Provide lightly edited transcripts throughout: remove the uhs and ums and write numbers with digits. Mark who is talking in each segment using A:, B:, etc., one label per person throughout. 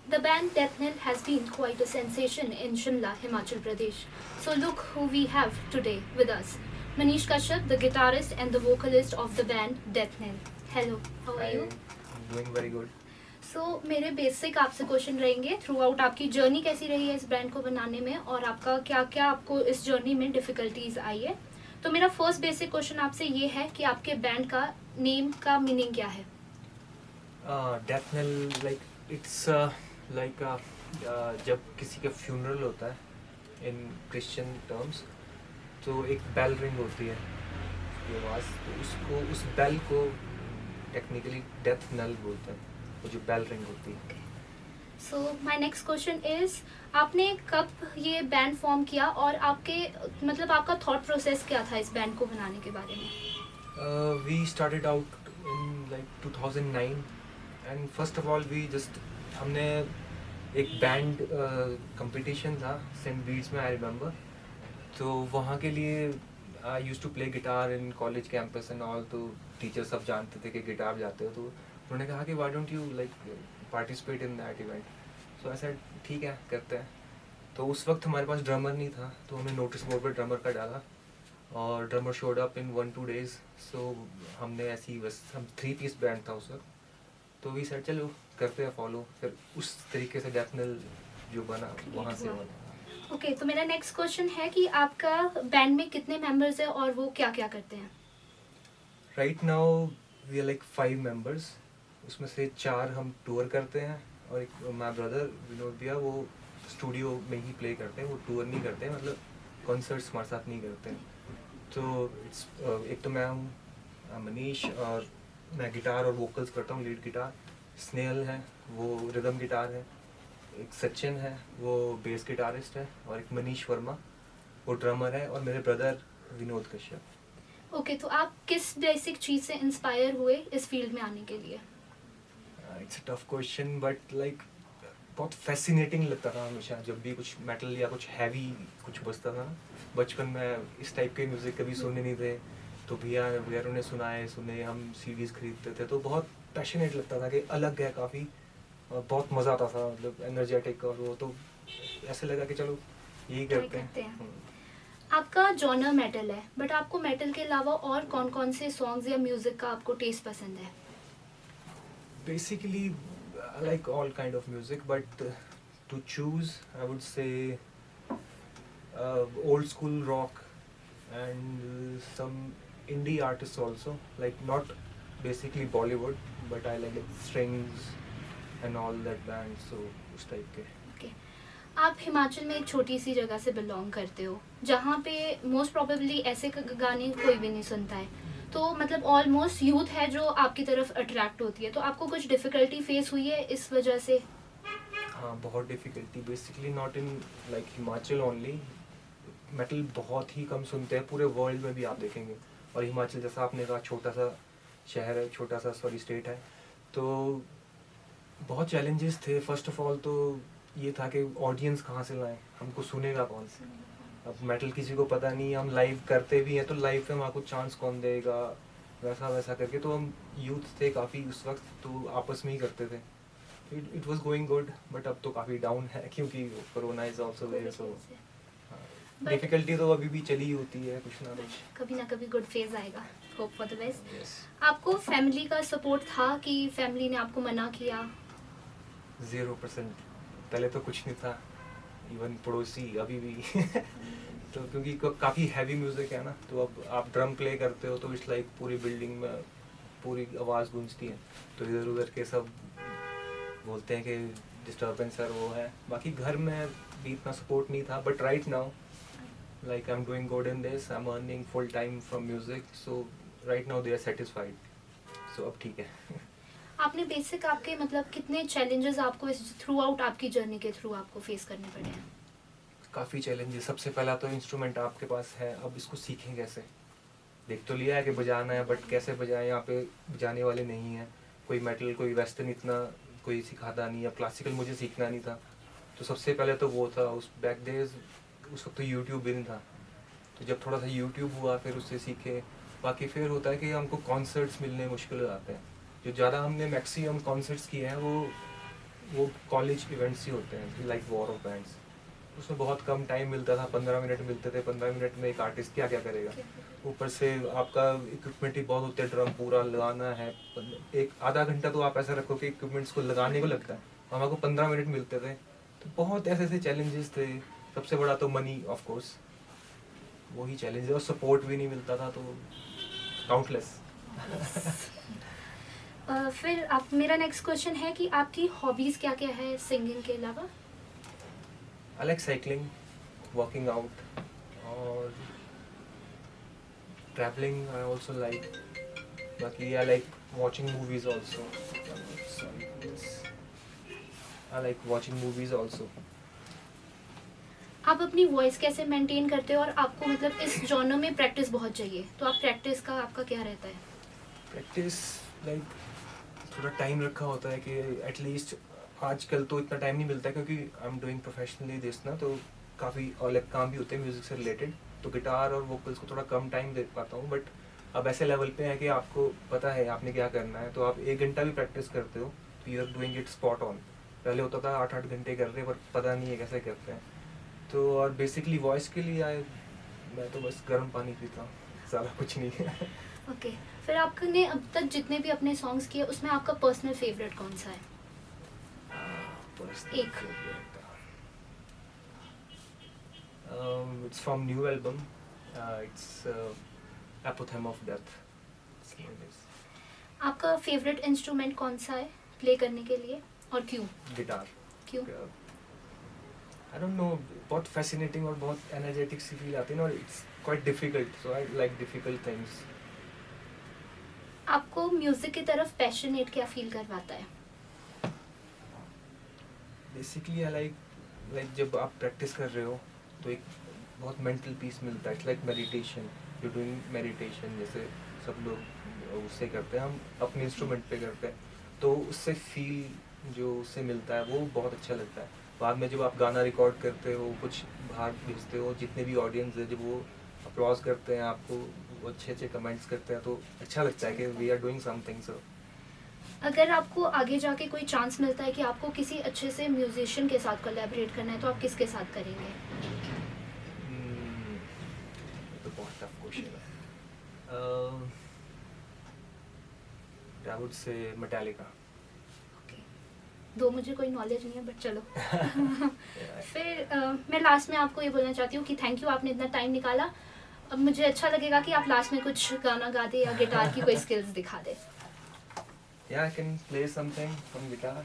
A: The band Death Knell has been quite a sensation in Shimla, Himachal Pradesh. So look who we have today with us. Manish Kashyap, the guitarist and the vocalist of the band Death Knell. Hello, how are you?
B: I'm doing very good.
A: मेरे basic आपसे question रहेंगे through out आपकी journey कैसी रही है इस band को बनाने में और आपका क्या क्या आपको इस जर्नी में डिफ़िकल्टीज आई है. तो मेरा फर्स्ट बेसिक क्वेश्चन आपसे ये है कि आपके बैंड का नेम का मीनिंग क्या है.
B: Death knell, like it's like जब किसी का फ्यूनरल होता है इन क्रिश्चियन टर्म्स तो एक बेल रिंग होती है उसकी आवाज़, तो उसको उस बेल को टेक्निकली डेथ नल बोलते हैं, वो जो बेल रिंग होती है.
A: So my next question is आपने कब ये बैंड फॉर्म किया और आपके मतलब आपका थॉट प्रोसेस क्या था इस बैंड को बनाने के बारे में.
B: We started out in like 2009 and first of all we just हमने एक बैंड कंपटीशन था सेंट बीट्स में, आई रिमेम्बर. तो वहाँ के लिए I use to play guitar in college campus and all, तो टीचर सब जानते थे कि गिटार जाते हो, तो उन्होंने कहा कि why don't you like participate in that event. So ऐसा ठीक है करते हैं. तो उस वक्त हमारे पास ड्रमर नहीं था, तो हमने नोटिस बोर्ड पर ड्रमर का डाला और drummer showed up in 1-2 days. सो हमने ऐसी बस हम 3 piece बैंड था उस वक्त, तो वी सेड चलो करते हैं फॉलो. फिर उस तरीके से डेथ नल जो बना वहाँ से बना.
A: ओके, तो मेरा नेक्स्ट क्वेश्चन है कि आपका बैंड में कितने मेंबर्स हैं और वो क्या क्या करते हैं.
B: Right now we are like 5 members. उसमें से 4 हम टूर करते हैं और एक माय ब्रदर विनोद भैया, वो स्टूडियो में ही प्ले करते हैं, वो टूर नहीं करते हैं, मतलब कॉन्सर्ट्स हमारे साथ नहीं करते हैं. तो इट्स एक तो मैं हूँ मनीष और मैं गिटार और वोकल्स करता हूँ, लीड गिटार. स्नेहल है वो रिदम गिटार है, एक सचिन है वो बेस गिटारिस्ट है, और एक मनीष वर्मा वो ड्रमर है, और मेरे ब्रदर विनोद कश्यप.
A: ओके, तो आप किस बेसिक चीज़ से इंस्पायर हुए इस फील्ड में आने के लिए.
B: It's a tough question but like बहुत फैसिनेटिंग लगता था हमेशा जब भी कुछ मेटल या कुछ हैवी कुछ बजता था. बचपन में इस टाइप के म्यूज़िक कभी सुने नहीं थे, तो भैया वगैरह ने सुने, हम सीडीज़ खरीदते थे, तो बहुत पैशनेट लगता था कि अलग है काफ़ी, और बहुत मज़ा आता था, मतलब एनर्जेटिक. और वो तो ऐसे लगा कि चलो यही करते हैं.
A: आपका जॉनर मेटल है, बट आपको मेटल के अलावा और कौन कौन से सॉन्ग्स या म्यूजिक का आपको टेस्ट पसंद है.
B: Basically, I like all kind of music, but to choose, I would say old school rock and some indie artists also. Like not basically Bollywood, but I like Strings and all that band. So उस type के.
A: Okay, आप हिमाचल में एक छोटी सी जगह से belong करते हो जहाँ पे मोस्ट प्रोबेबली ऐसे गाने कोई भी नहीं सुनता है, तो मतलब ऑलमोस्ट यूथ है जो आपकी तरफ अट्रैक्ट होती है, तो आपको कुछ डिफ़िकल्टी फेस हुई है इस वजह से.
B: हाँ, बहुत difficulty. Basically not in like Himachal only. Metal बहुत ही कम सुनते हैं, पूरे वर्ल्ड में भी आप देखेंगे. और हिमाचल जैसा आपने कहा छोटा सा शहर है, छोटा सा सॉरी स्टेट है, तो बहुत चैलेंजेस थे. फर्स्ट ऑफ ऑल तो ये था कि ऑडियंस कहाँ से लाएं, हमको सुनेगा कौन. अब मेटल किसी को पता नहीं, हम लाइव करते भी हैं तो लाइव पे हमारे को चांस कौन देगा, वैसा वैसा करके. तो हम यूथ थे काफ़ी उस वक्त, तो आपस में ही करते थे. It was going good, but अब तो काफ़ी डाउन है क्योंकि corona is also there. So difficulty तो अभी भी चली होती है कुछ ना कुछ.
A: कभी ना कभी गुड फेज आएगा. Hope for the best.
B: Yes.
A: आपको फैमिली का सपोर्ट था कि फैमिली ने आपको मना किया.
B: 0%. पहले तो कुछ नहीं था, इवन पड़ोसी अभी भी तो क्योंकि काफ़ी हैवी म्यूज़िक है ना, तो अब आप ड्रम प्ले करते हो तो इट्स लाइक पूरी बिल्डिंग में पूरी आवाज़ गूंजती है, तो इधर उधर के सब बोलते हैं कि डिस्टर्बेंस है वो है. बाकी घर में भी इतना सपोर्ट नहीं था, but right now like I am doing good in this, I am earning full time from music, so right now they are satisfied. So अब ठीक है.
A: आपने बेसिक आपके मतलब कितने चैलेंजेस आपको इस थ्रू आउट आपकी जर्नी के थ्रू आपको फेस करने पड़े हैं.
B: काफ़ी चैलेंजेस. सबसे पहला तो इंस्ट्रूमेंट आपके पास है, अब इसको सीखें कैसे. देख तो लिया है कि बजाना है, बट कैसे बजाएं, यहाँ पे बजाने वाले नहीं हैं. कोई मेटल कोई वेस्टर्न इतना कोई सिखाता नहीं. अब क्लासिकल मुझे सीखना नहीं था, तो सबसे पहले तो वो था. उस बैक डेज उस वक्त तो यूट्यूब भी नहीं था, तो जब थोड़ा सा यूट्यूब हुआ फिर उससे सीखे. बाकी फिर होता है कि हमको कॉन्सर्ट्स मिलने मुश्किल हो जाते हैं. जो ज़्यादा हमने मैक्सिमम कॉन्सर्ट्स किए हैं वो वो कॉलेज इवेंट्स ही होते हैं लाइक वॉर ऑफ बैंड्स, उसमें बहुत कम टाइम मिलता था, 15 मिनट मिलते थे। 15 मिनट में एक आर्टिस्ट क्या क्या करेगा, ऊपर से आपका इक्विपमेंट ही बहुत होते हैं, ड्रम पूरा लगाना है, एक आधा घंटा तो आप ऐसा रखो कि इक्विपमेंट्स को लगाने को लगता है, हमारे को 15 मिनट मिलते थे। तो बहुत ऐसे ऐसे चैलेंजेस थे। सबसे बड़ा तो मनी ऑफ कोर्स, वही चैलेंज है, और सपोर्ट भी नहीं मिलता था, तो काउंटलेस।
A: फिर आप, मेरा नेक्स्ट क्वेश्चन है कि आपकी हॉबीज़ क्या क्या है सिंगिंग के अलावा?
B: I like cycling, working out, और traveling I also like. Luckily I like watching movies also. Sorry, yes. I like watching movies also.
A: आप अपनी वॉइस कैसे मेंटेन करते हो, और आपको मतलब इस जॉनर में प्रैक्टिस बहुत चाहिए, तो आप प्रैक्टिस का आपका क्या रहता है?
B: Practice like थोड़ा टाइम रखा होता है कि एटलीस्ट आजकल तो इतना टाइम नहीं मिलता है क्योंकि आई एम डूइंग प्रोफेशनली दिस ना, तो काफ़ी अलग काम भी होते हैं म्यूज़िक से रिलेटेड, तो गिटार और वोकल्स को थोड़ा कम टाइम दे पाता हूँ। बट अब ऐसे लेवल पे है कि आपको पता है आपने क्या करना है, तो आप 1 घंटा भी प्रैक्टिस करते हो तो you are doing it spot on. पहले होता था 8-8 घंटे कर रहे हैं पर पता नहीं है कैसे करते हैं। तो और बेसिकली वॉइस के लिए मैं तो बस गर्म पानी पीता हूँ, ज़्यादा कुछ नहीं है।
A: ओके, फिर आपने अब तक जितने भी अपने सॉन्ग्स किए उसमें आपका पर्सनल फेवरेट कौन सा है? एक।
B: It's from new album. It's Apothema of Death.
A: आपका फेवरेट इंस्ट्रूमेंट कौन सा है प्ले करने के लिए, और क्यों?
B: गिटार।
A: क्यों?
B: I don't know, बहुत fascinating और बहुत energetic सी feel आती है ना, और it's quite difficult, so I like difficult things.
A: आपको म्यूजिक की तरफ पैशनेट क्या फील करवाता है?
B: Basically I like जब आप प्रैक्टिस कर रहे हो तो एक बहुत मेंटल पीस मिलता है। It's like meditation, you doing meditation, जैसे सब लोग उससे करते हैं, हम अपने इंस्ट्रूमेंट पे करते हैं, तो उससे फील जो उससे मिलता है वो बहुत अच्छा लगता है। बाद में जब आप गाना रिकॉर्ड करते हो, कुछ बाहर भेजते हो, जितने भी ऑडियंस है जब वो अप्लॉज करते हैं आपको, वो अच्छे अच्छे कमेंट्स करते हैं, तो अच्छा लगता है कि वी आर डूइंग समथिंग। सो
A: अगर आपको आगे जाके कोई चांस मिलता है कि आपको किसी अच्छे से म्यूजिशियन के साथ कोलैबोरेट करना है, तो आप किसके साथ करेंगे?
B: तो बहुत टफ क्वेश्चन है। I would say Metallica.
A: दो मुझे कोई नॉलेज नहीं है, बट चलो। फिर मैं लास्ट में आपको ये बोलना चाहती हूँ कि थैंक यू, आपने इतना टाइम निकाला। अब मुझे अच्छा लगेगा कि आप लास्ट में कुछ गाना गा दे या गिटार की कोई स्किल्स दिखा दे।
B: Yeah, I can play something from guitar.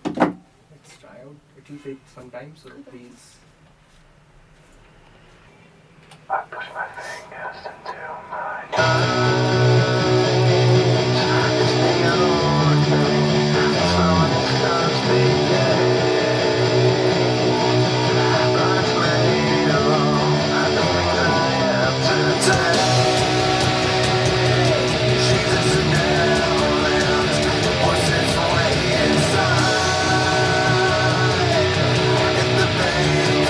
B: Let's try out. It will take some time, so please.
C: I push my fingers into my eyes. It's the old thing, slowing it stops beginning. But it's made of all the things I have to take. Jesus never lived, what's its way inside? If the pain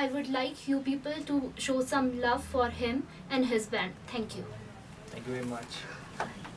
A: I would like you people to show some love for him and his band. Thank you.
D: Thank you very much.